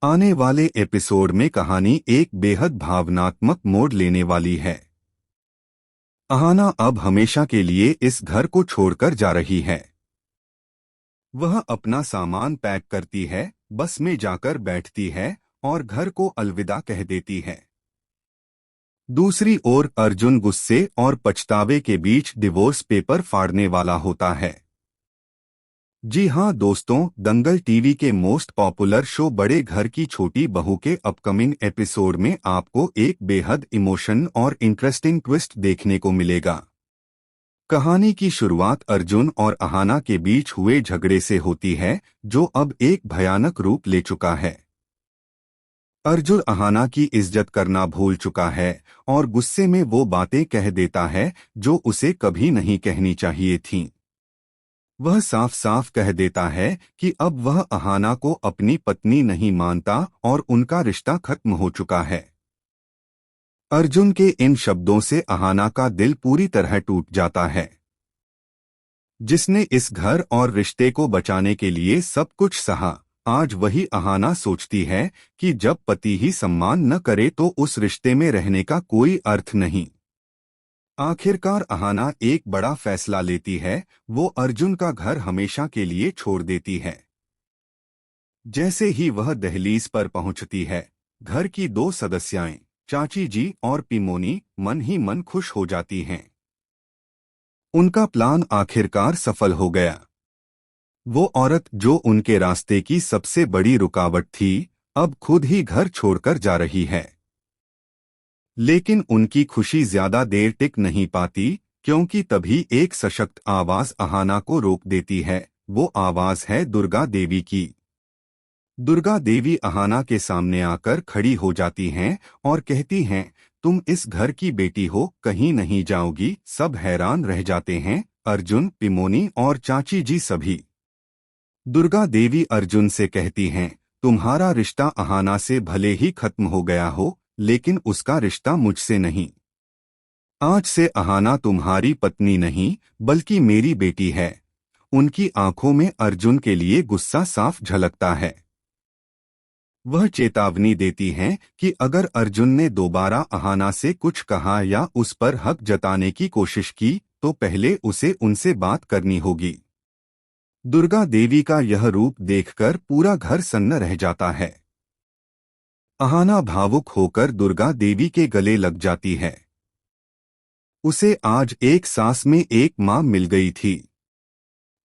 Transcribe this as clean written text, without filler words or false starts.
आने वाले एपिसोड में कहानी एक बेहद भावनात्मक मोड़ लेने वाली है। अहाना अब हमेशा के लिए इस घर को छोड़कर जा रही है। वह अपना सामान पैक करती है, बस में जाकर बैठती है और घर को अलविदा कह देती है। दूसरी ओर अर्जुन गुस्से और पछतावे के बीच डिवोर्स पेपर फाड़ने वाला होता है। जी हाँ दोस्तों, दंगल टीवी के मोस्ट पॉपुलर शो बड़े घर की छोटी बहू के अपकमिंग एपिसोड में आपको एक बेहद इमोशन और इंटरेस्टिंग ट्विस्ट देखने को मिलेगा। कहानी की शुरुआत अर्जुन और अहाना के बीच हुए झगड़े से होती है, जो अब एक भयानक रूप ले चुका है। अर्जुन अहाना की इज्जत करना भूल चुका है और गुस्से में वो बातें कह देता है जो उसे कभी नहीं कहनी चाहिए थीं। वह साफ साफ कह देता है कि अब वह अहाना को अपनी पत्नी नहीं मानता और उनका रिश्ता खत्म हो चुका है। अर्जुन के इन शब्दों से अहाना का दिल पूरी तरह टूट जाता है। जिसने इस घर और रिश्ते को बचाने के लिए सब कुछ सहा, आज वही अहाना सोचती है कि जब पति ही सम्मान न करे तो उस रिश्ते में रहने का कोई अर्थ नहीं। आखिरकार अहाना एक बड़ा फैसला लेती है, वो अर्जुन का घर हमेशा के लिए छोड़ देती है। जैसे ही वह दहलीज पर पहुंचती है, घर की दो सदस्याएं, चाची जी और पिमोनी, मन ही मन खुश हो जाती हैं। उनका प्लान आखिरकार सफल हो गया। वो औरत जो उनके रास्ते की सबसे बड़ी रुकावट थी, अब खुद ही घर छोड़कर जा रही है। लेकिन उनकी खुशी ज्यादा देर टिक नहीं पाती, क्योंकि तभी एक सशक्त आवाज अहाना को रोक देती है। वो आवाज है दुर्गा देवी की। दुर्गा देवी अहाना के सामने आकर खड़ी हो जाती हैं और कहती हैं, तुम इस घर की बेटी हो, कहीं नहीं जाओगी। सब हैरान रह जाते हैं, अर्जुन, पिमोनी और चाची जी सभी। दुर्गा देवी अर्जुन से कहती हैं, तुम्हारा रिश्ता अहाना से भले ही खत्म हो गया हो, लेकिन उसका रिश्ता मुझसे नहीं। आज से अहाना तुम्हारी पत्नी नहीं, बल्कि मेरी बेटी है। उनकी आंखों में अर्जुन के लिए गुस्सा साफ झलकता है। वह चेतावनी देती हैं कि अगर अर्जुन ने दोबारा अहाना से कुछ कहा या उस पर हक जताने की कोशिश की, तो पहले उसे उनसे बात करनी होगी। दुर्गा देवी का यह रूप देखकर पूरा घर सन्न रह जाता है। अहाना भावुक होकर दुर्गा देवी के गले लग जाती है। उसे आज एक सांस में एक मां मिल गई थी।